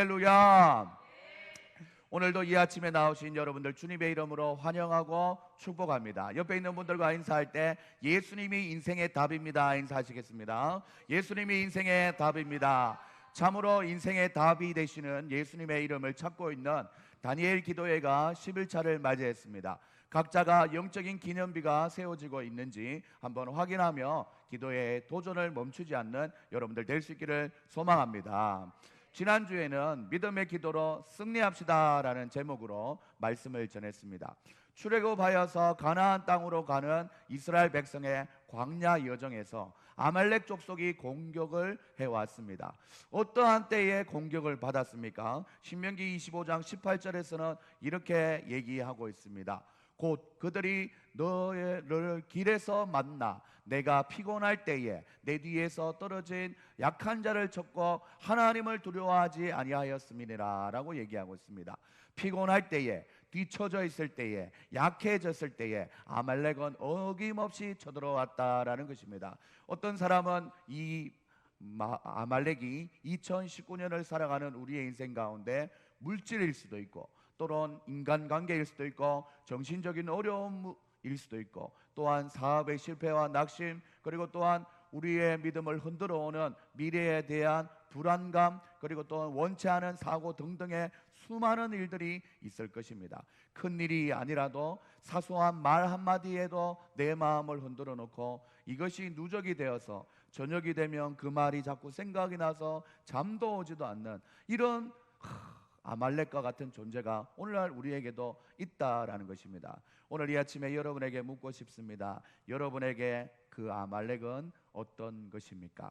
할렐루야. 오늘도 이 아침에 나오신 여러분들 주님의 이름으로 환영하고 축복합니다. 옆에 있는 분들과 인사할 때 예수님이 인생의 답입니다 인사하시겠습니다. 예수님이 인생의 답입니다. 참으로 인생의 답이 되시는 예수님의 이름을 찾고 있는 다니엘 기도회가 11차를 맞이했습니다. 각자가 영적인 기념비가 세워지고 있는지 한번 확인하며 기도회의 도전을 멈추지 않는 여러분들 될 수 있기를 소망합니다. 지난주에는 믿음의 기도로 승리합시다 라는 제목으로 말씀을 전했습니다. 출애굽하여서 가나안 땅으로 가는 이스라엘 백성의 광야 여정에서 아말렉 족속이 공격을 해왔습니다. 어떠한 때에 공격을 받았습니까? 신명기 25장 18절에서는 이렇게 얘기하고 있습니다. 곧 그들이 너를 길에서 만나 내가 피곤할 때에 내 뒤에서 떨어진 약한 자를 쳤고 하나님을 두려워하지 아니하였음이니라 라고 얘기하고 있습니다. 피곤할 때에, 뒤처져 있을 때에, 약해졌을 때에 아말렉은 어김없이 쳐들어왔다라는 것입니다. 어떤 사람은 이 아말렉이 2019년을 살아가는 우리의 인생 가운데 물질일 수도 있고 또는 인간관계일 수도 있고 정신적인 어려움일 수도 있고 또한 사업의 실패와 낙심, 그리고 또한 우리의 믿음을 흔들어오는 미래에 대한 불안감, 그리고 또 원치 않은 사고 등등의 수많은 일들이 있을 것입니다. 큰 일이 아니라도 사소한 말 한마디에도 내 마음을 흔들어 놓고 이것이 누적이 되어서 저녁이 되면 그 말이 자꾸 생각이 나서 잠도 오지도 않는 이런 아말렉과 같은 존재가 오늘날 우리에게도 있다라는 것입니다. 오늘 이 아침에 여러분에게 묻고 싶습니다. 여러분에게 그 아말렉은 어떤 것입니까?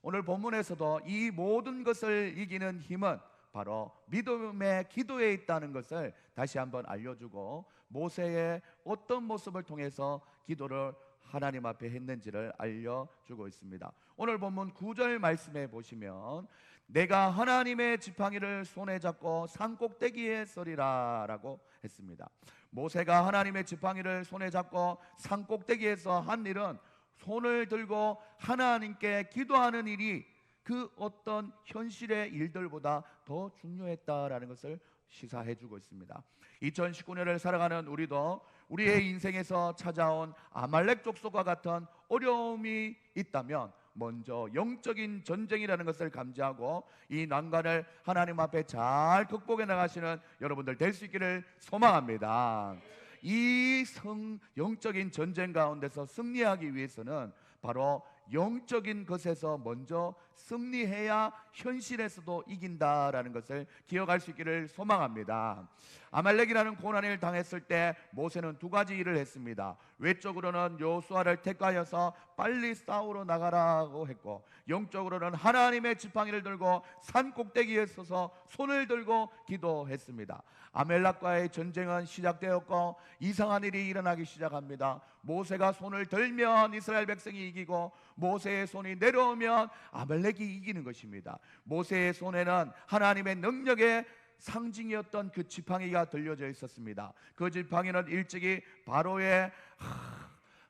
오늘 본문에서도 이 모든 것을 이기는 힘은 바로 믿음의 기도에 있다는 것을 다시 한번 알려주고 모세의 어떤 모습을 통해서 기도를 하나님 앞에 했는지를 알려주고 있습니다. 오늘 본문 9절 말씀에 보시면 내가 하나님의 지팡이를 손에 잡고 산꼭대기에 서리라 라고 했습니다. 모세가 하나님의 지팡이를 손에 잡고 산꼭대기에서 한 일은 손을 들고 하나님께 기도하는 일이 그 어떤 현실의 일들보다 더 중요했다라는 것을 시사해주고 있습니다. 2019년을 살아가는 우리도 우리의 인생에서 찾아온 아말렉 족속과 같은 어려움이 있다면 먼저 영적인 전쟁이라는 것을 감지하고 이 난관을 하나님 앞에 잘 극복해 나가시는 여러분들 될 수 있기를 소망합니다. 이 영적인 전쟁 가운데서 승리하기 위해서는 바로 영적인 것에서 먼저 승리해야 현실에서도 이긴다라는 것을 기억할 수 있기를 소망합니다. 아말렉이라는 고난을 당했을 때 모세는 두 가지 일을 했습니다. 외적으로는 여호수아를 택하여서 빨리 싸우러 나가라고 했고, 영적으로는 하나님의 지팡이를 들고 산 꼭대기에 서서 손을 들고 기도했습니다. 아말렉과의 전쟁은 시작되었고 이상한 일이 일어나기 시작합니다. 모세가 손을 들면 이스라엘 백성이 이기고 모세의 손이 내려오면 아말렉이 이기는 것입니다. 모세의 손에는 하나님의 능력의 상징이었던 그 지팡이가 들려져 있었습니다. 그 지팡이는 일찍이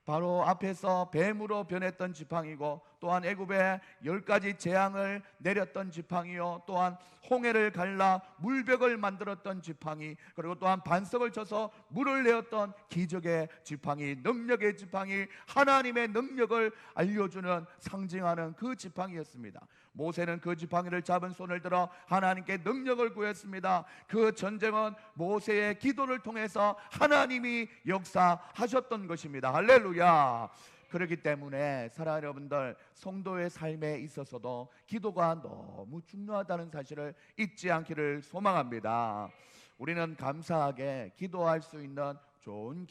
바로 앞에서 뱀으로 변했던 지팡이고, 또한 애굽에 10가지 재앙을 내렸던 지팡이요, 또한 홍해를 갈라 물벽을 만들었던 지팡이, 그리고 또한 반석을 쳐서 물을 내었던 기적의 지팡이, 능력의 지팡이, 하나님의 능력을 알려주는 상징하는 그 지팡이였습니다. 모세는 그 지팡이를 잡은 손을 들어 하나님께 능력을 구했습니다. 그 전쟁은 모세의 기도를 통해서 하나님이 역사하셨던 것입니다. 할렐루야. 그렇기 때문에 사랑하는 여러분들, 성도의 삶에 있어서도 기도가 너무 중요하다는 사실을 잊지 않기를 소망합니다. 우리는 감사하게 기도할 수 있는 좋은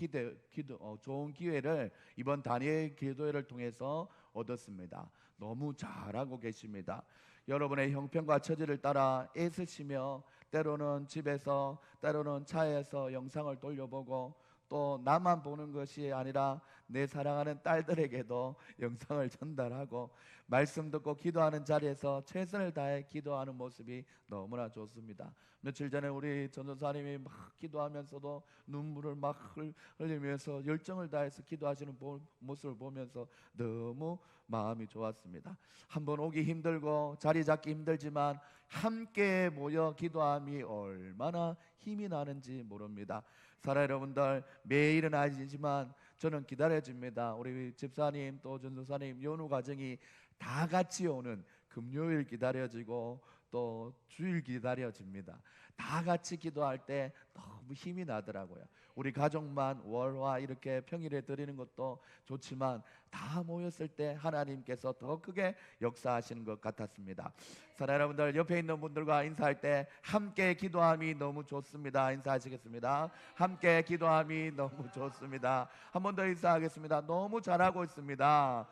기회를 이번 다니엘 기도회를 통해서 얻었습니다. 너무 잘하고 계십니다. 여러분의 형편과 처지를 따라 애쓰시며 때로는 집에서 때로는 차에서 영상을 돌려보고 또 나만 보는 것이 아니라 내 사랑하는 딸들에게도 영상을 전달하고 말씀 듣고 기도하는 자리에서 최선을 다해 기도하는 모습이 너무나 좋습니다. 며칠 전에 우리 전도사님이 막 기도하면서도 눈물을 막 흘리면서 열정을 다해서 기도하시는 모습을 보면서 너무 마음이 좋았습니다. 한번 오기 힘들고 자리 잡기 힘들지만 함께 모여 기도함이 얼마나 힘이 나는지 모릅니다. 사랑 여러분들, 매일은 아니지만 저는 기다려집니다. 우리 집사님 또 전도사님 연휴 가정이 다 같이 오는 금요일 기다려지고 또 주일 기다려집니다. 다 같이 기도할 때 너무 힘이 나더라고요. 우리 가족만 월화 이렇게 평일에 드리는 것도 좋지만 다 모였을 때 하나님께서 더 크게 역사하시는 것 같았습니다. 사랑 여러분들, 옆에 있는 분들과 인사할 때 함께 기도함이 너무 좋습니다. 인사하시겠습니다. 함께 기도함이 너무 좋습니다. 한 번 더 인사하겠습니다. 너무 잘하고 있습니다.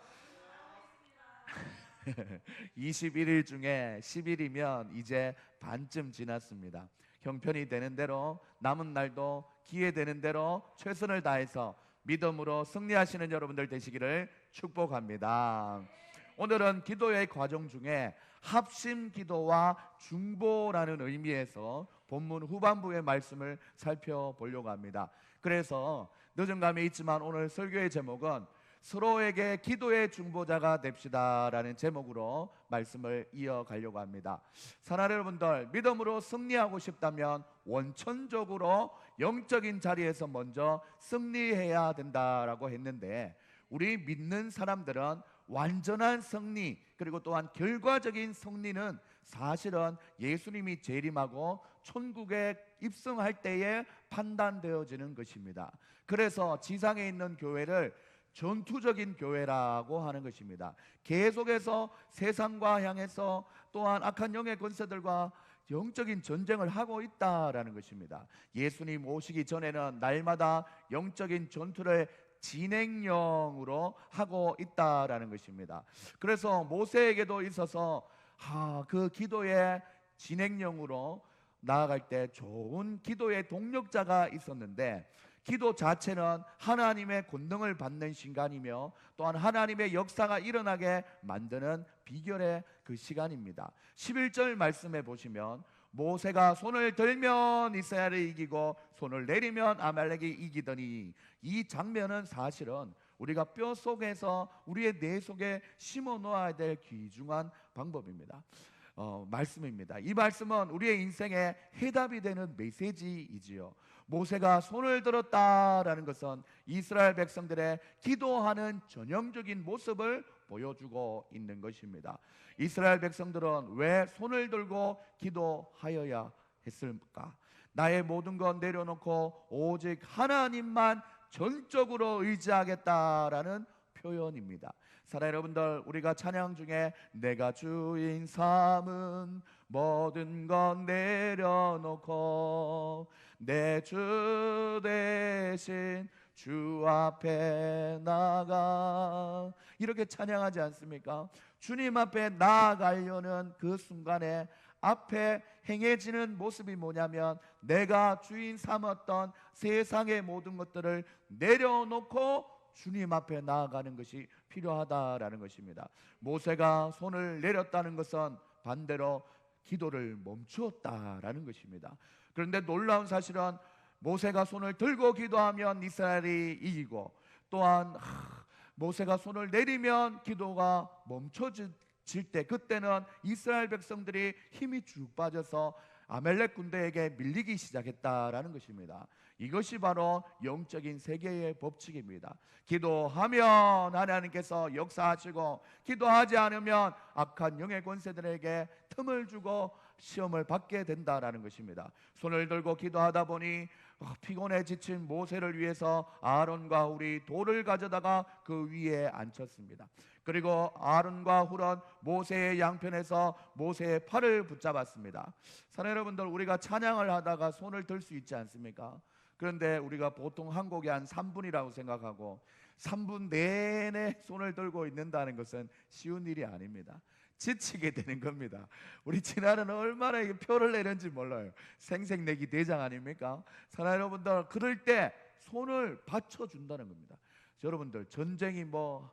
21일 중에 10일이면 이제 반쯤 지났습니다. 형편이 되는 대로 남은 날도 기회 되는 대로 최선을 다해서 믿음으로 승리하시는 여러분들 되시기를 축복합니다. 오늘은 기도의 과정 중에 합심 기도와 중보라는 의미에서 본문 후반부의 말씀을 살펴보려고 합니다. 그래서 늦은 감이 있지만 오늘 설교의 제목은 서로에게 기도의 중보자가 됩시다라는 제목으로 말씀을 이어가려고 합니다. 사랑하는 여러분들, 믿음으로 승리하고 싶다면 원천적으로 영적인 자리에서 먼저 승리해야 된다라고 했는데, 우리 믿는 사람들은 완전한 승리 그리고 또한 결과적인 승리는 사실은 예수님이 재림하고 천국에 입성할 때에 판단되어지는 것입니다. 그래서 지상에 있는 교회를 전투적인 교회라고 하는 것입니다. 계속해서 세상과 향해서 또한 악한 영의 권세들과 영적인 전쟁을 하고 있다라는 것입니다. 예수님 오시기 전에는 날마다 영적인 전투를 진행형으로 하고 있다라는 것입니다. 그래서 모세에게도 있어서 그 기도의 진행형으로 나아갈 때 좋은 기도의 동력자가 있었는데, 기도 자체는 하나님의 권능을 받는 시간이며 또한 하나님의 역사가 일어나게 만드는 비결의 그 시간입니다. 11절 말씀에 보시면 모세가 손을 들면 이스라엘이 이기고 손을 내리면 아말렉이 이기더니, 이 장면은 사실은 우리가 뼈 속에서 우리의 뇌 속에 심어 놓아야 될 귀중한 방법입니다. 말씀입니다. 이 말씀은 우리의 인생에 해답이 되는 메시지이지요. 모세가 손을 들었다라는 것은 이스라엘 백성들의 기도하는 전형적인 모습을 보여주고 있는 것입니다. 이스라엘 백성들은 왜 손을 들고 기도하여야 했을까? 나의 모든 것 내려놓고 오직 하나님만 전적으로 의지하겠다라는 표현입니다. 사랑하는 여러분들, 우리가 찬양 중에 내가 주인 삼은 모든 것 내려놓고 내 주 대신 주 앞에 나가, 이렇게 찬양하지 않습니까? 주님 앞에 나아가려는 그 순간에 앞에 행해지는 모습이 뭐냐면, 내가 주인 삼았던 세상의 모든 것들을 내려놓고 주님 앞에 나아가는 것이 필요하다라는 것입니다. 모세가 손을 내렸다는 것은 반대로 기도를 멈추었다라는 것입니다. 그런데 놀라운 사실은 모세가 손을 들고 기도하면 이스라엘이 이기고, 또한 모세가 손을 내리면 기도가 멈춰질 때, 그때는 이스라엘 백성들이 힘이 쭉 빠져서 아멜렉 군대에게 밀리기 시작했다라는 것입니다. 이것이 바로 영적인 세계의 법칙입니다. 기도하면 하나님께서 역사하시고, 기도하지 않으면 악한 영의 권세들에게 틈을 주고 시험을 받게 된다라는 것입니다. 손을 들고 기도하다 보니 피곤해 지친 모세를 위해서 아론과 훌이 돌을 가져다가 그 위에 앉혔습니다. 그리고 아론과 훌은 모세의 양편에서 모세의 팔을 붙잡았습니다. 사랑하는 여러분들, 우리가 찬양을 하다가 손을 들 수 있지 않습니까? 그런데 우리가 보통 한 곡에 한 3분이라고 생각하고 3분 내내 손을 들고 있는다는 것은 쉬운 일이 아닙니다. 지치게 되는 겁니다. 우리 진아는 얼마나 표를 내는지 몰라요. 생색내기 대장 아닙니까? 사랑하는 여러분들, 그럴 때 손을 받쳐준다는 겁니다. 여러분들, 전쟁이 뭐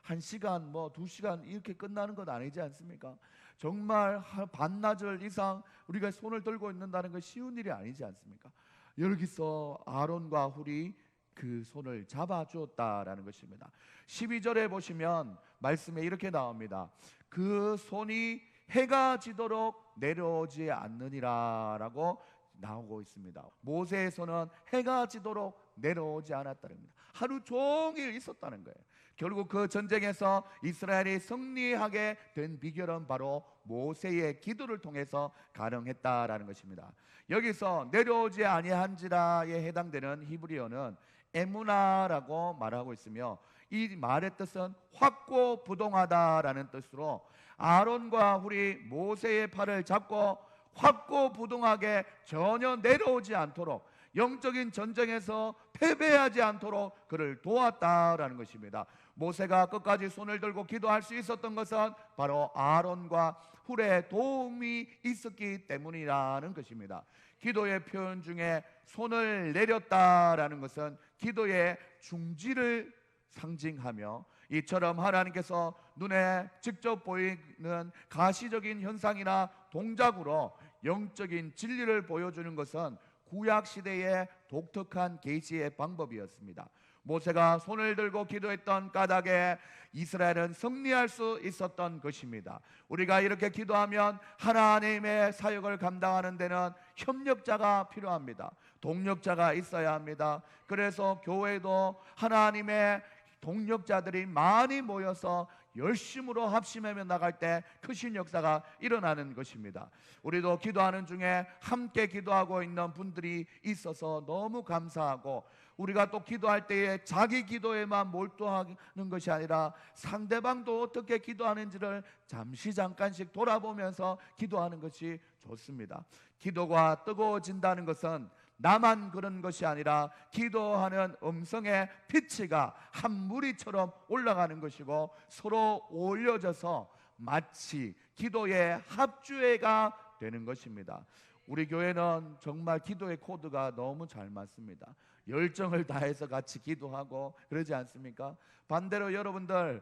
한 시간, 뭐 2시간 이렇게 끝나는 건 아니지 않습니까? 정말 반나절 이상 우리가 손을 들고 있는다는 건 쉬운 일이 아니지 않습니까? 여기서 아론과 훌이 그 손을 잡아주었다라는 것입니다. 12절에 보시면 말씀에 이렇게 나옵니다. 그 손이 해가 지도록 내려오지 않느니라 라고 나오고 있습니다. 모세의 손은 해가 지도록 내려오지 않았다는 겁니다. 하루 종일 있었다는 거예요. 결국 그 전쟁에서 이스라엘이 승리하게 된 비결은 바로 모세의 기도를 통해서 가능했다라는 것입니다. 여기서 내려오지 아니한지라에 해당되는 히브리어는 에무나라고 말하고 있으며, 이 말의 뜻은 확고부동하다라는 뜻으로 아론과 훌이 모세의 팔을 잡고 확고부동하게 전혀 내려오지 않도록, 영적인 전쟁에서 패배하지 않도록 그를 도왔다라는 것입니다. 모세가 끝까지 손을 들고 기도할 수 있었던 것은 바로 아론과 훌의 도움이 있었기 때문이라는 것입니다. 기도의 표현 중에 손을 내렸다라는 것은 기도의 중지를 상징하며, 이처럼 하나님께서 눈에 직접 보이는 가시적인 현상이나 동작으로 영적인 진리를 보여주는 것은 구약 시대의 독특한 계시의 방법이었습니다. 모세가 손을 들고 기도했던 까닭에 이스라엘은 승리할 수 있었던 것입니다. 우리가 이렇게 기도하면 하나님의 사역을 감당하는 데는 협력자가 필요합니다. 동력자가 있어야 합니다. 그래서 교회도 하나님의 동력자들이 많이 모여서 열심으로 합심하며 나갈 때 크신 역사가 일어나는 것입니다. 우리도 기도하는 중에 함께 기도하고 있는 분들이 있어서 너무 감사하고, 우리가 또 기도할 때에 자기 기도에만 몰두하는 것이 아니라 상대방도 어떻게 기도하는지를 잠깐씩 돌아보면서 기도하는 것이 좋습니다. 기도가 뜨거워진다는 것은 나만 그런 것이 아니라 기도하는 음성의 피치가 한 무리처럼 올라가는 것이고, 서로 올려져서 마치 기도의 합주회가 되는 것입니다. 우리 교회는 정말 기도의 코드가 너무 잘 맞습니다. 열정을 다해서 같이 기도하고 그러지 않습니까? 반대로 여러분들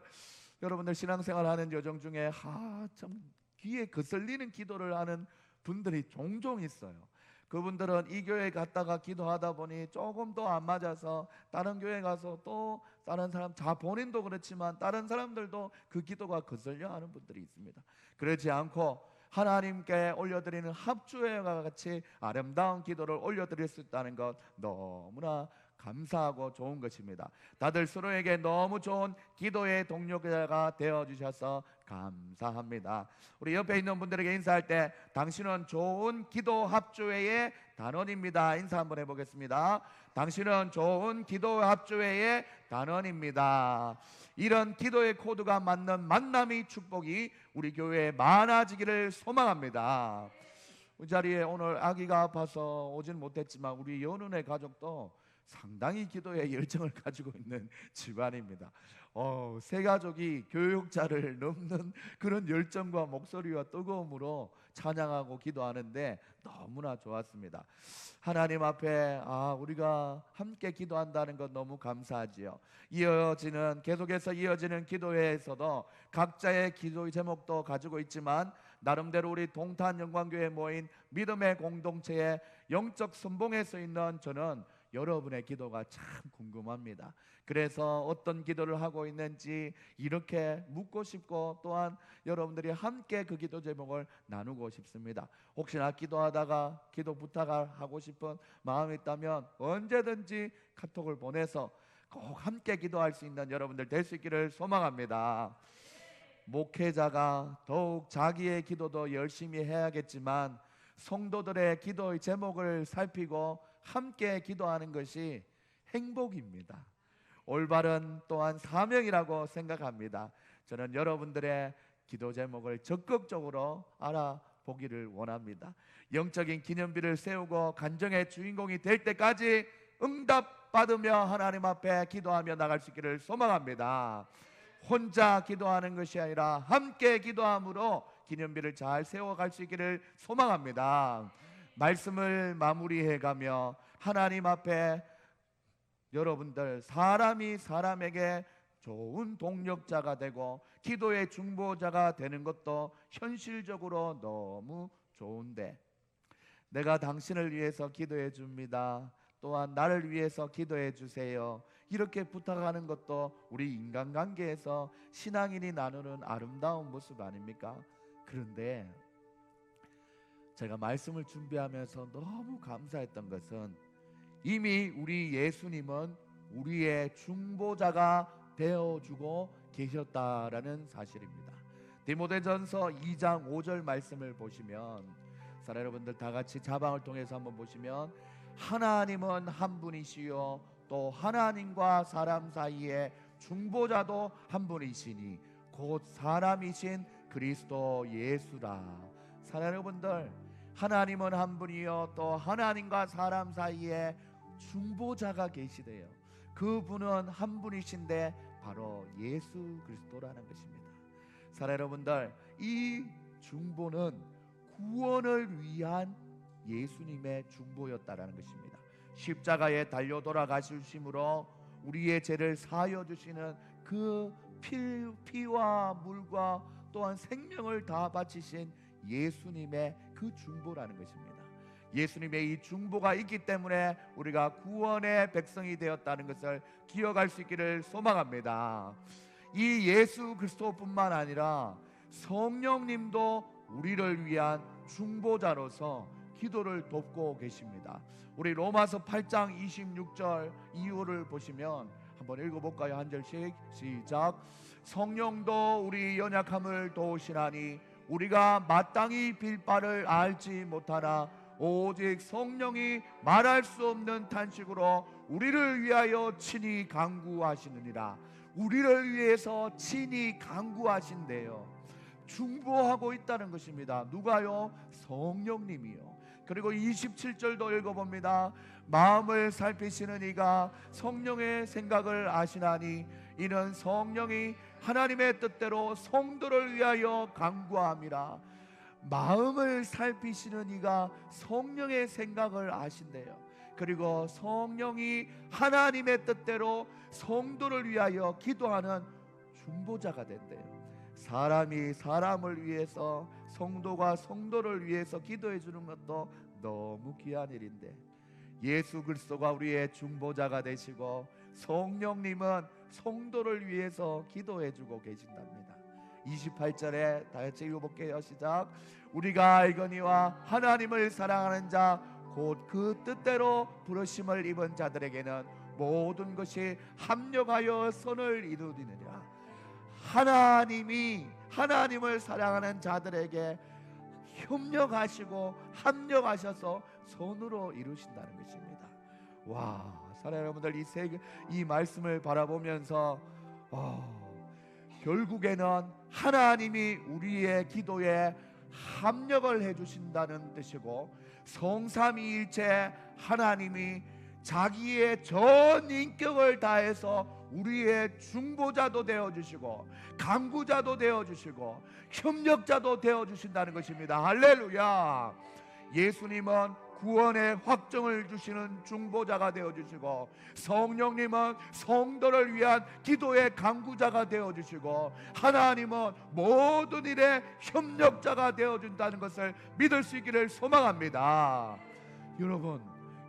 신앙생활 하는 여정 중에 좀 귀에 거슬리는 기도를 하는 분들이 종종 있어요. 그분들은 이 교회 갔다가 기도하다 보니 조금 더 안 맞아서 다른 교회 가서 또 다른 사람, 본인도 그렇지만 다른 사람들도 그 기도가 거슬려 하는 분들이 있습니다. 그렇지 않고 하나님께 올려드리는 합주회와 같이 아름다운 기도를 올려드릴 수 있다는 것 너무나 감사하고 좋은 것입니다. 다들 서로에게 너무 좋은 기도의 동력자가 되어주셔서 감사합니다. 우리 옆에 있는 분들에게 인사할 때 당신은 좋은 기도 합주회의 단원입니다. 인사 한번 해보겠습니다. 당신은 좋은 기도 합주회의 단원입니다. 이런 기도의 코드가 맞는 만남의 축복이 우리 교회에 많아지기를 소망합니다. 이 자리에 오늘 아기가 아파서 오진 못했지만 우리 연은의 가족도 상당히 기도에 열정을 가지고 있는 집안입니다. 세 가족이 교육자를 넘는 그런 열정과 목소리와 뜨거움으로 찬양하고 기도하는데 너무나 좋았습니다. 하나님 앞에 우리가 함께 기도한다는 것 너무 감사하지요. 계속해서 이어지는 기도회에서도 각자의 기도의 제목도 가지고 있지만, 나름대로 우리 동탄 영광교회에 모인 믿음의 공동체의 영적 선봉에 서 있는 저는 여러분의 기도가 참 궁금합니다. 그래서 어떤 기도를 하고 있는지 이렇게 묻고 싶고, 또한 여러분들이 함께 그 기도 제목을 나누고 싶습니다. 혹시나 기도하다가 기도 부탁을 하고 싶은 마음이 있다면 언제든지 카톡을 보내서 꼭 함께 기도할 수 있는 여러분들 될 수 있기를 소망합니다. 목회자가 더욱 자기의 기도도 열심히 해야겠지만 성도들의 기도의 제목을 살피고 함께 기도하는 것이 행복입니다. 올바른 또한 사명이라고 생각합니다. 저는 여러분들의 기도 제목을 적극적으로 알아보기를 원합니다. 영적인 기념비를 세우고 간정의 주인공이 될 때까지 응답받으며 하나님 앞에 기도하며 나갈 수 있기를 소망합니다. 혼자 기도하는 것이 아니라 함께 기도함으로 기념비를 잘 세워갈 수 있기를 소망합니다. 말씀을 마무리해가며 하나님 앞에 여러분들, 사람이 사람에게 좋은 동력자가 되고 기도의 중보자가 되는 것도 현실적으로 너무 좋은데, 내가 당신을 위해서 기도해 줍니다, 또한 나를 위해서 기도해 주세요, 이렇게 부탁하는 것도 우리 인간관계에서 신앙인이 나누는 아름다운 모습 아닙니까? 그런데 제가 말씀을 준비하면서 너무 감사했던 것은, 이미 우리 예수님은 우리의 중보자가 되어주고 계셨다라는 사실입니다. 디모데전서 2장 5절 말씀을 보시면, 사랑 여러분들 다 같이 자방을 통해서 한번 보시면, 하나님은 한 분이시요 또 하나님과 사람 사이에 중보자도 한 분이시니 곧 사람이신 그리스도 예수라. 사랑 여러분들, 하나님은 한 분이요 또 하나님과 사람 사이에 중보자가 계시대요. 그분은 한 분이신데 바로 예수 그리스도라는 것입니다. 사랑 여러분들, 이 중보는 구원을 위한 예수님의 중보였다라는 것입니다. 십자가에 달려 돌아가심으로 우리의 죄를 사하여 주시는 그 피와 물과 또한 생명을 다 바치신 예수님의 그 중보라는 것입니다. 예수님의 이 중보가 있기 때문에 우리가 구원의 백성이 되었다는 것을 기억할 수 있기를 소망합니다. 이 예수 그리스도뿐만 아니라 성령님도 우리를 위한 중보자로서 기도를 돕고 계십니다. 우리 로마서 8장 26절 이후를 보시면 한번 읽어볼까요? 한 절씩 시작. 성령도 우리 연약함을 도우시나니 우리가 마땅히 빌 바를 알지 못하나 오직 성령이 말할 수 없는 탄식으로 우리를 위하여 친히 간구하시느니라. 우리를 위해서 친히 간구하신대요. 중보하고 있다는 것입니다. 누가요? 성령님이요. 그리고 27절도 읽어봅니다. 마음을 살피시는 이가 성령의 생각을 아시나니 이는 성령이 하나님의 뜻대로 성도를 위하여 간구함이라. 마음을 살피시는 이가 성령의 생각을 아신대요. 그리고 성령이 하나님의 뜻대로 성도를 위하여 기도하는 중보자가 된대요. 사람이 사람을 위해서, 성도가 성도를 위해서 기도해 주는 것도 너무 귀한 일인데, 예수 그리스도가 우리의 중보자가 되시고 성령님은 성도를 위해서 기도해 주고 계신답니다. 28절에 다 같이 읽어볼게요. 시작. 우리가 알거니와 하나님을 사랑하는 자 곧 그 뜻대로 부르심을 입은 자들에게는 모든 것이 합력하여 선을 이루느니라. 하나님이 하나님을 사랑하는 자들에게 협력하시고 합력하셔서 선으로 이루신다는 것입니다. 와, 사랑하는 여러분들, 이 말씀을 바라보면서 결국에는 하나님이 우리의 기도에 합력을 해주신다는 뜻이고, 성삼위일체 하나님이 자기의 전 인격을 다해서 우리의 중보자도 되어주시고 간구자도 되어주시고 협력자도 되어주신다는 것입니다. 할렐루야. 예수님은 구원의 확정을 주시는 중보자가 되어주시고, 성령님은 성도를 위한 기도의 간구자가 되어주시고, 하나님은 모든 일의 협력자가 되어준다는 것을 믿을 수 있기를 소망합니다. 여러분,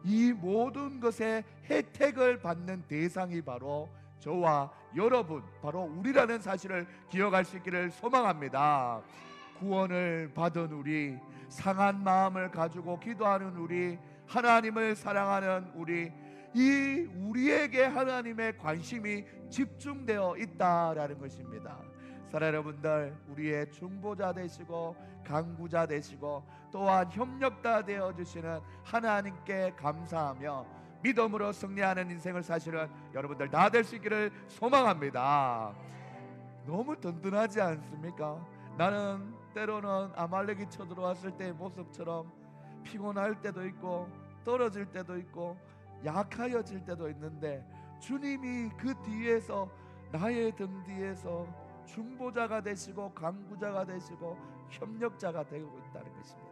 이 모든 것의 혜택을 받는 대상이 바로 저와 여러분, 바로 우리라는 사실을 기억할 수 있기를 소망합니다. 구원을 받은 우리, 상한 마음을 가지고 기도하는 우리, 하나님을 사랑하는 우리에게 하나님의 관심이 집중되어 있다라는 것입니다. 사랑 여러분들, 우리의 중보자 되시고 간구자 되시고 또한 협력자 되어주시는 하나님께 감사하며 믿음으로 승리하는 인생을 사시는 여러분들 다 될 수 있기를 소망합니다. 너무 든든하지 않습니까? 나는 때로는 아말렉이 쳐들어왔을 때의 모습처럼 피곤할 때도 있고 떨어질 때도 있고 약하여질 때도 있는데, 주님이 그 뒤에서, 나의 등 뒤에서 중보자가 되시고 간구자가 되시고 협력자가 되고 있다는 것입니다.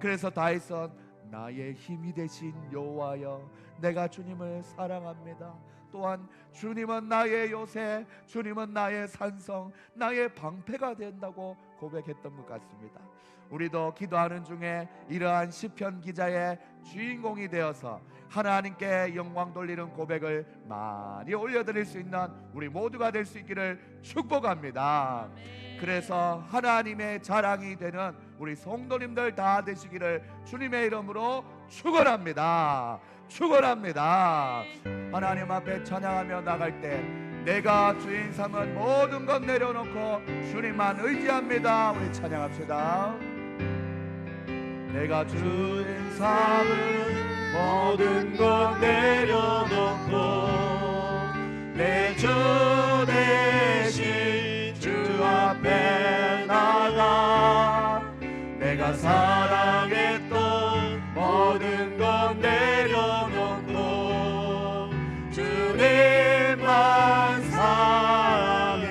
그래서 다윗은 나의 힘이 되신 여호와여, 내가 주님을 사랑합니다. 또한 주님은 나의 요새, 주님은 나의 산성, 나의 방패가 된다고 고백했던 것 같습니다. 우리도 기도하는 중에 이러한 시편 기자의 주인공이 되어서 하나님께 영광 돌리는 고백을 많이 올려드릴 수 있는 우리 모두가 될 수 있기를 축복합니다. 그래서 하나님의 자랑이 되는 우리 성도님들 다 되시기를 주님의 이름으로 축원합니다. 축원합니다. 하나님 앞에 찬양하며 나갈 때 내가 주인 삼은 모든 것 내려놓고 주님만 의지합니다. 우리 찬양합시다. 내가 주인 삼은 모든 것 내려놓고 내 주 대신 주 앞에 나가 내가 사랑했던 모든 것 내려놓고 주님만 사랑해.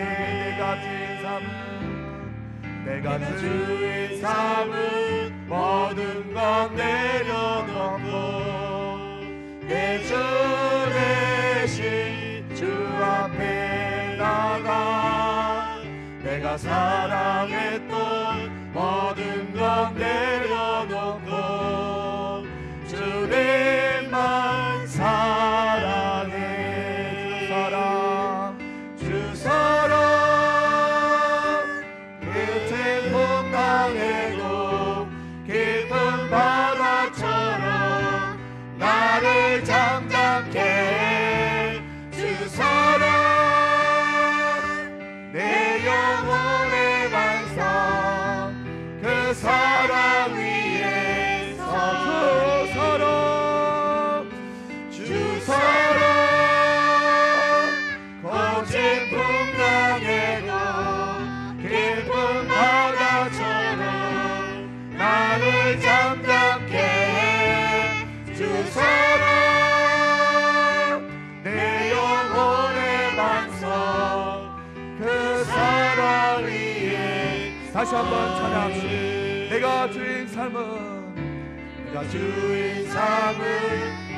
내가 주인 삼은 모든 것 내려놓고 내 주 대신 주 앞에 나가 내가 사랑했던 모든 것 내려놓고 주님만 사랑해. 주 사랑 끝에 건강해도 깊은 바다처럼 나를 잠잠케 해. 주 사랑 내 영혼의 반석 그 사랑 위에서 주 사랑 거친 풍랑에도 깊은 바다처럼 나를 잠잠케 해. 주 사랑 내 영혼의 반석 그 사랑 위에. 다시 한번 찬양합시다. 내가 주인 삶은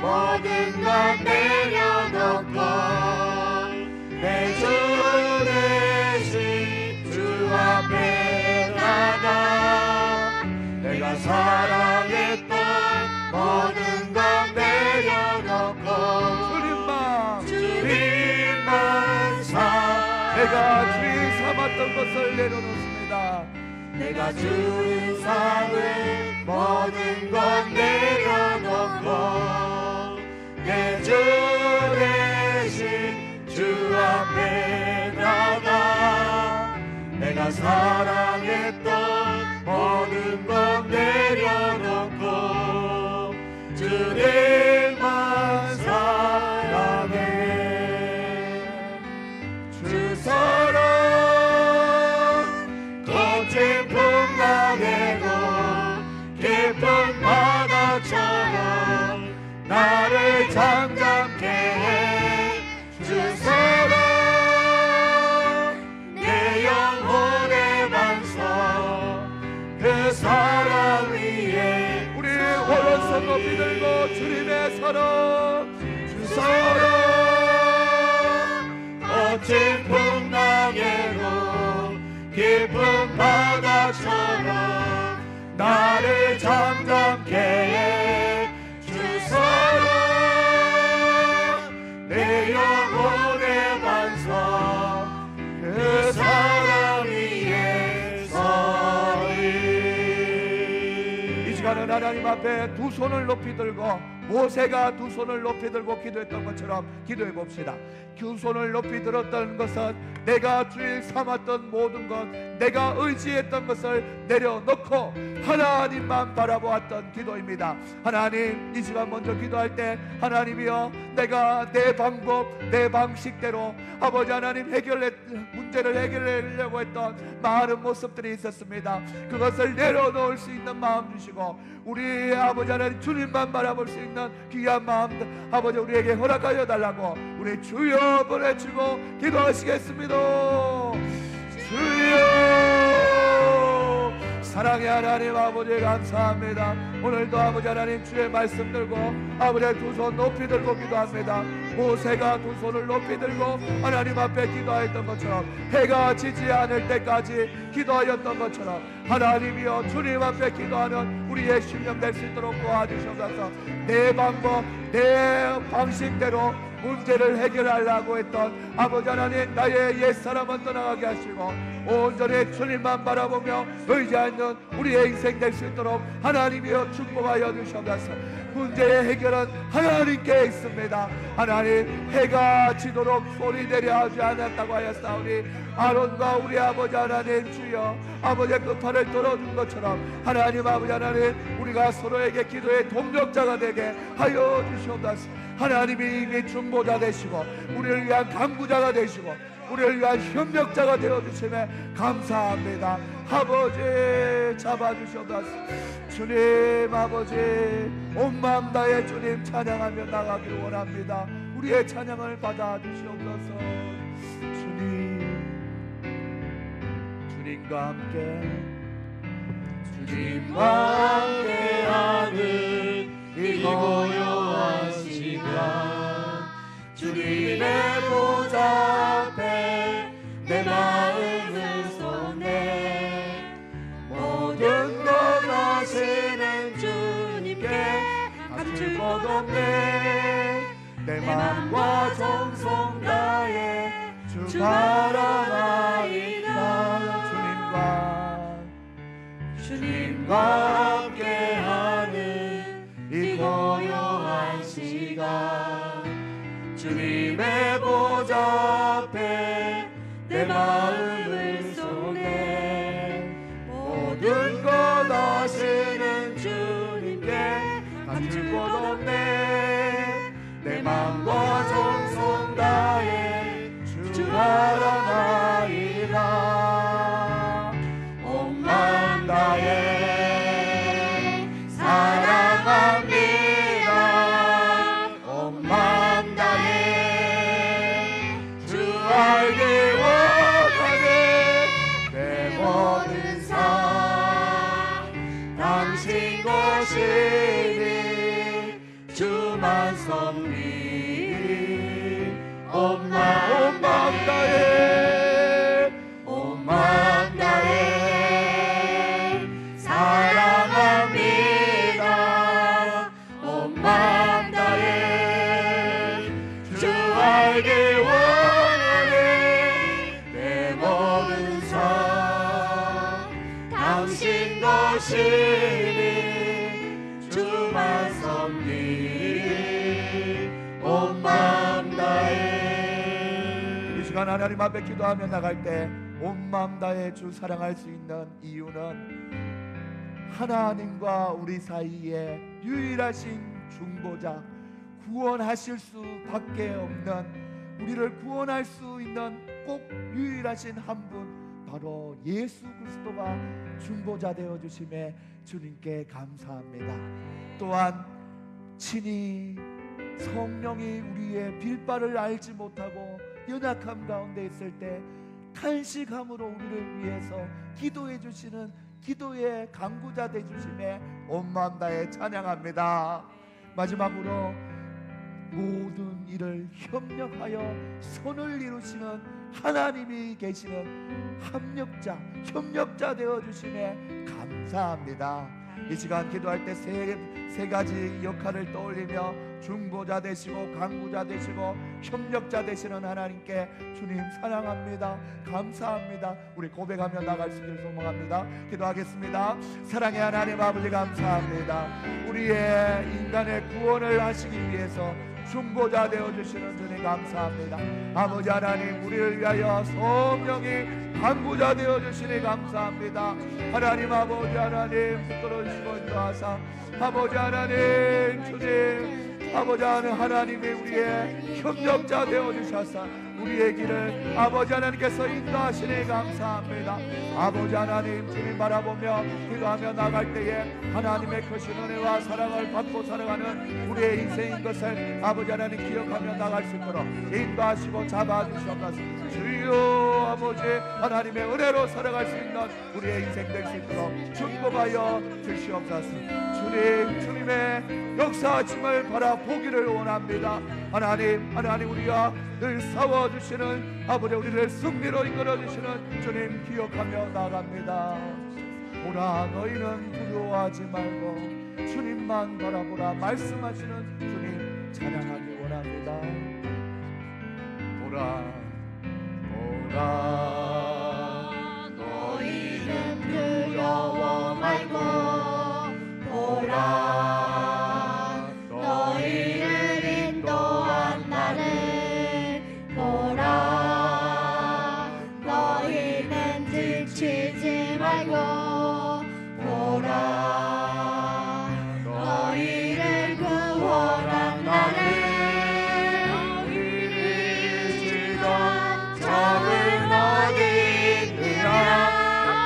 모든 것 내려놓고 내 주 대신 주 앞에 나가 내가 사랑했던 모든 것 내려놓고 주님만 내가 주인 삼았던 것을 내려놓습니다. 내가 주인 삼은 모든 것 내려놓고 내 주 대신 주 앞에 나가 내가 사랑했던 모든 것 내려놓고 주님만 사랑해. 주 사랑 거친 풍랑에도 깊은 바다처럼 나를 잠잠케 해. 주 사랑 내 영혼의 반석 그 사랑 위에. 우리 오른손 높이 들고 주님의 사랑 주 사랑 거친 풍랑에도 깊은 바다처럼 나를 잠잠케 해. 주 사랑 내 영혼의 반석 그 사랑 위에 서리. 이 시간은 하나님 앞에 두 손을 높이 들고 모세가 두 손을 높이 들고 기도했던 것처럼 기도해 봅시다. 두 손을 높이 들었던 것은 내가 주일 삼았던 모든 것, 내가 의지했던 것을 내려놓고 하나님만 바라보았던 기도입니다. 하나님, 이 시간 먼저 기도할 때 하나님이여, 내가 내 방법, 내 방식대로 아버지 하나님 문제를 해결하려고 했던 많은 모습들이 있었습니다. 그것을 내려놓을 수 있는 마음 주시고 우리 아버지 하나님 주님만 바라볼 수 있는 귀한 마음 아버지 우리에게 허락하여 달라고 우리 주여 보내주고 기도하시겠습니다. 주여 사랑의 하나님 아버지 감사합니다. 오늘도 아버지 하나님 주의 말씀 들고 아버지의 두 손 높이 들고 기도합니다. 모세가 두 손을 높이 들고 하나님 앞에 기도하였던 것처럼 해가 지지 않을 때까지 기도하였던 것처럼 하나님이여 주님 앞에 기도하는 우리의 심령 될 수 있도록 도와주셔서 내 방법 내 방식대로 문제를 해결하려고 했던 아버지 하나님 나의 옛사람은 떠나가게 하시고 온전히 주님만 바라보며 의지하는 우리의 인생 될 수 있도록 하나님이여 축복하여 주셔서 문제의 해결은 하나님께 있습니다. 하나님 해가 지도록 소리 내려 하지 않았다고 하였사오니 아론과 우리 아버지 하나님 주여 아버지의 그 팔을 들어준 것처럼 하나님 아버지 하나님 우리가 서로에게 기도의 동력자가 되게 하여 주시옵소서. 하나님이 이미 중보자 되시고 우리를 위한 강구자가 되시고 우리를 위한 협력자가 되어주심에 감사합니다. 아버지 잡아주셔서 주님 아버지 온 마음 다해 주님 찬양하며 나가길 원합니다. 우리의 찬양을 받아주시옵소서. 주님과 함께하는 이 고요한 시간 주님의 보좌 앞에 내 마음을 쏟네 모든 것 아시는 주님께 감출 것 없네 내 마음과 정성 다해 주 바라나이다. 주님과 함께하는 이 고요한 시간 주님의 보좌 앞에 내 마음을 쏟네 모든 것 아시는 주님께 감출 것 없네 내 마음과 정성 다해 주 바라나이다. 온 마음 다해 사랑합니다. 온 마음 다해 주 알기 원하네 내 모든 삶 당신 것이니 주만 섭리 온 마음 다해 온 마음 다해 사랑합니다. 온 마음 다해 주 알기 원하네 내 모든 삶 당신 것이니 주만 섭리 온 마음 다해. 이 시간 하나님 앞에 기도하며 나갈 때 온 마음 다해 주 사랑할 수 있는 이유는 하나님과 우리 사이에 유일하신 중보자 구원하실 수밖에 없는 우리를 구원할 수 있는 꼭 유일하신 한 분 바로 예수 그리스도가 중보자 되어주심에 주님께 감사합니다. 또한 친히 성령이 우리의 빌바를 알지 못하고 연약함 가운데 있을 때 탄식함으로 우리를 위해서 기도해 주시는 기도의 강구자 되주심에 온 마음 다해 찬양합니다. 마지막으로 모든 일을 협력하여 선을 이루시는 하나님이 계시는 협력자 되어주심에 감사합니다. 이 시간 기도할 때 세 가지 역할을 떠올리며 중보자 되시고 강구자 되시고 협력자 되시는 하나님께 주님 사랑합니다. 감사합니다. 우리 고백하며 나갈 수 있기를 소망합니다. 기도하겠습니다. 사랑의 하나님 아버지 감사합니다. 우리의 인간의 구원을 하시기 위해서 중보자 되어주시는 주님 감사합니다. 아버지 하나님 우리를 위하여 성령이 강구자 되어주시니 감사합니다. 하나님 아버지 하나님 붙들어주시고 인도하사 아버지 하나님 주님 아버지 하나님이 우리의 협력자 되어주셔서 우리의 길을 아버지 하나님께서 인도하시니 감사합니다. 아버지 하나님, 주님 바라보며 기도하며 나갈 때에 하나님의 크신 은혜와 사랑을 받고 살아가는 우리의 인생인 것을 아버지 하나님 기억하며 나갈 수 있도록 인도하시고 잡아주시옵소서. 주여 아버지 하나님의 은혜로 살아갈 수 있는 우리의 인생 될 수 있도록 축복하여 주시옵소서. 주님의 역사하심을 바라보기를 원합니다. 하나님 우리가 늘 싸워주시는 아버지, 우리를 승리로 이끌어주시는 주님 기억하며 나갑니다. 보라, 너희는 두려워하지 말고 주님만 바라보라 말씀하시는 주님 찬양하기 원합니다. 보라 너희는 두려워 말고 보라, 너희를 인도한 나를 보라, 너희는 지치지 말고 보라, 너희를 구원한 나를 적은 어디 있느냐,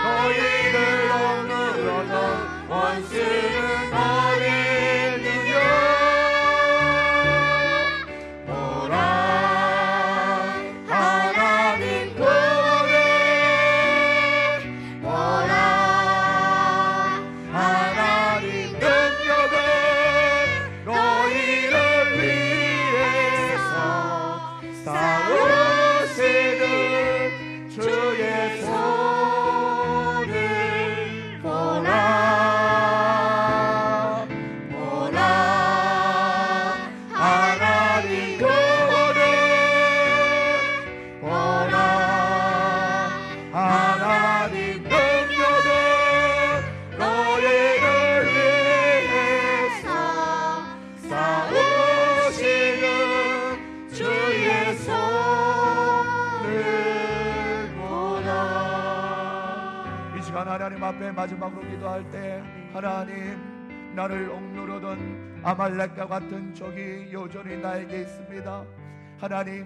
너희를 억누르던 원수는 어디 있느냐. 보라, 하나님 구원을 보라, 하나님 능력을 너희를 위해서 싸우시는 주의 손을 보라, 보라, 하나님 구원을 보라, 하나님 능력을 너희를 위해서 싸우시는 주의 손을 보라. 이 시간 하나님 앞에 마지막으로 기도할 때 하나님, 나를 억누르던 아말렉과 같은 적이 여전히 나에게 있습니다. 하나님,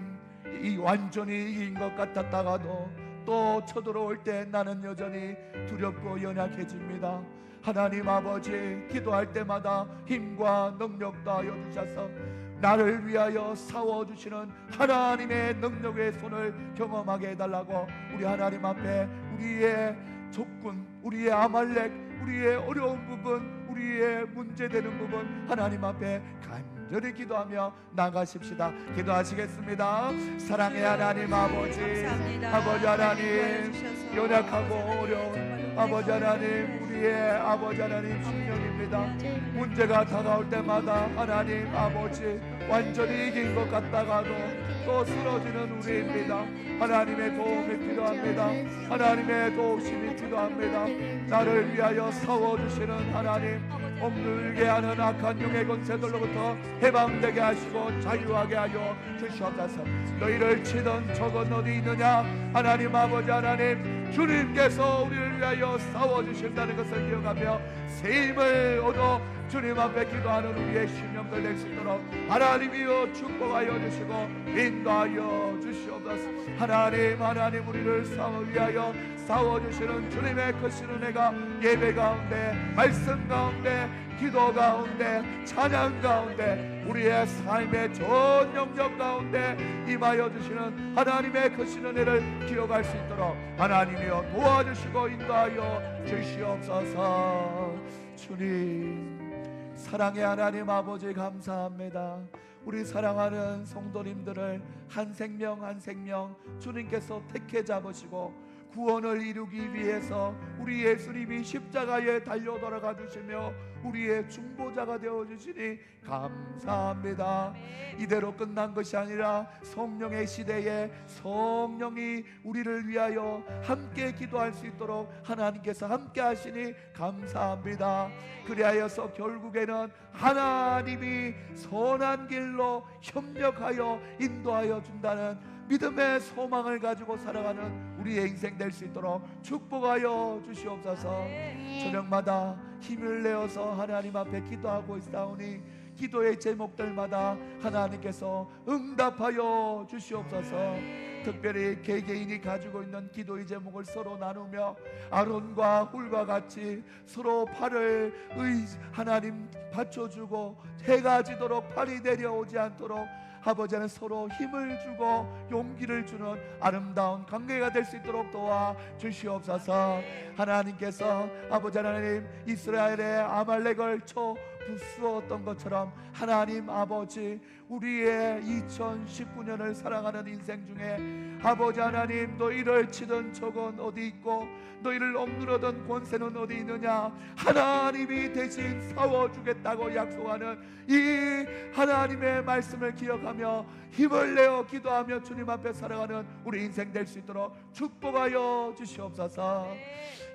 이 완전히 이긴 것 같았다가도 또 쳐들어올 때 나는 여전히 두렵고 연약해집니다. 하나님 아버지, 기도할 때마다 힘과 능력 더하여 주셔서 나를 위하여 싸워주시는 하나님의 능력의 손을 경험하게 해달라고 우리 하나님 앞에 우리의 적군, 우리의 아말렉, 우리의 어려운 부분, 우리의 문제되는 부분 하나님 앞에 간절히 기도하며 나가십시다. 기도하시겠습니다. 사랑의 하나님 아버지, 아버지 하나님, 연약하고 어려운 아버지 하나님, 우리의 아버지 하나님 심령입니다. 문제가 다가올 때마다 하나님 아버지, 완전히 이긴 것 같다가도 또 쓰러지는 우리입니다. 하나님의 도움이 필요합니다. 하나님의 도우심이 필요합니다. 나를 위하여 싸워주시는 하나님, 억눌게 하는 악한 영의 권세들로부터 해방되게 하시고 자유하게 하여 주시옵소서. 너희를 치던 적은 어디 있느냐. 하나님 아버지 하나님, 주님께서 우리를 위하여 싸워주신다는 것을 기억하며 세임을 얻어 주님 앞에 기도하는 우리의 심령들 될 수 있도록 하나님이여 축복하여 주시고 인도하여 주시옵소서. 하나님 우리를 위하여 싸워주시는 주님의 크신 은혜가 예배 가운데, 말씀 가운데, 기도 가운데, 찬양 가운데, 우리의 삶의 전 영역 가운데 임하여 주시는 하나님의 크신 은혜를 기억할 수 있도록 하나님이여 도와주시고 인도하여 주시옵소서. 주님, 사랑의 하나님 아버지 감사합니다. 우리 사랑하는 성도님들을 한 생명 한 생명 주님께서 택해 잡으시고 구원을 이루기 위해서 우리 예수님이 십자가에 달려 돌아가 주시며 우리의 중보자가 되어 주시니 감사합니다. 이대로 끝난 것이 아니라 성령의 시대에 성령이 우리를 위하여 함께 기도할 수 있도록 하나님께서 함께 하시니 감사합니다. 그리하여서 결국에는 하나님이 선한 길로 협력하여 인도하여 준다는 믿음의 소망을 가지고 살아가는 우리의 인생 될 수 있도록 축복하여 주시옵소서. 저녁마다 힘을 내어서 하나님 앞에 기도하고 있사오니 기도의 제목들마다 하나님께서 응답하여 주시옵소서. 특별히 개개인이 가지고 있는 기도의 제목을 서로 나누며 아론과 훌과 같이 서로 팔을 하나님 받쳐주고 해가 지도록 팔이 내려오지 않도록 아버지는 서로 힘을 주고 용기를 주는 아름다운 관계가 될 수 있도록 도와 주시옵소서. 하나님께서 아버지 하나님 이스라엘의 아말렉을 쳐 부수었던 것처럼 하나님 아버지 우리의 2019년을 살아가는 인생 중에 아버지 하나님 너희를 치던 적은 어디 있고 너희를 억누르던 권세는 어디 있느냐, 하나님이 대신 싸워주겠다고 약속하는 이 하나님의 말씀을 기억하며 힘을 내어 기도하며 주님 앞에 살아가는 우리 인생 될 수 있도록 축복하여 주시옵소서.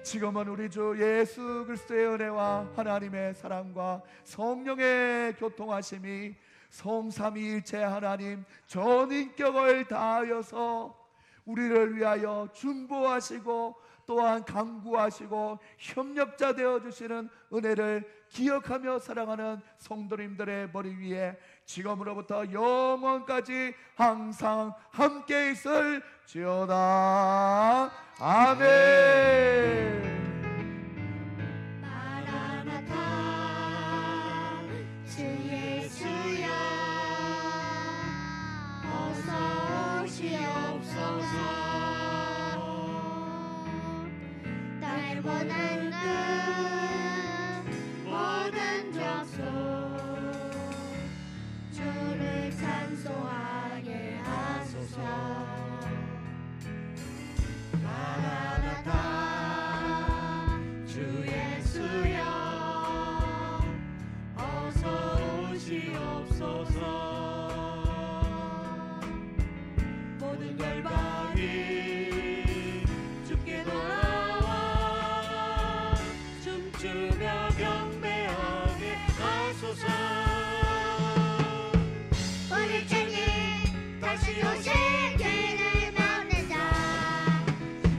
지금은 우리 주 예수 그리스도의 은혜와 하나님의 사랑과 성령의 교통하심이 성삼위일체 하나님 전인격을 다하여서 우리를 위하여 중보하시고 또한 강구하시고 협력자 되어주시는 은혜를 기억하며 살아가는 성도님들의 머리 위에 지금으로부터 영원까지 항상 함께 있을지어다. 아멘. 마라나타 주 예수여 어서 오시옵소서. 날 원하는 모든 족속 주를 찬송하게 하소서. 마라나타 주 예수여 어서 오시옵소서. 모든 열방이 주께 돌아와 춤추며 경배하게 하소서. 우리 주님 다시 오실 길을 막는 자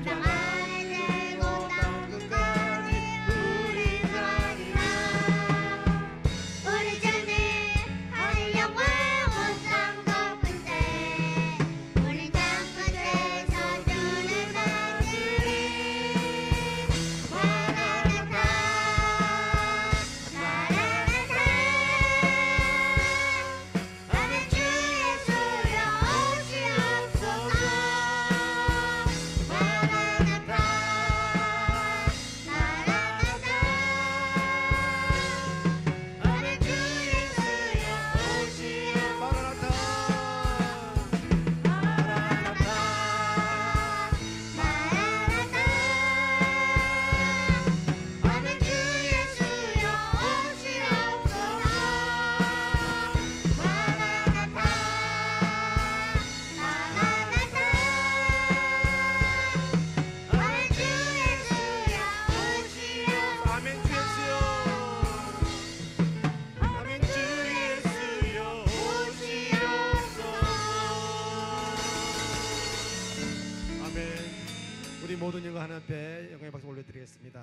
평안을 내고 땅끝까지 우리 가리라. 우리 주님 하늘 영광 온땅 덮을 때 우리 땅끝에서 주를 받으리. 마라나타 마라나타 아멘. 주 예수여 오시옵소서. 마라나타 마라나타 아멘. 주 예수여 오시옵소서. 마라나타 마라나타 마라나타 아멘. 주 예수여 오시옵소서. 마라나타 마라나타 아멘. 주 예수여 오시옵소서. 아멘. 주 예수여 아멘. 주 예수여 오시옵소서. 아멘. 우리 모든 영광 하나님 앞에 영광의 박수 올려드리겠습니다.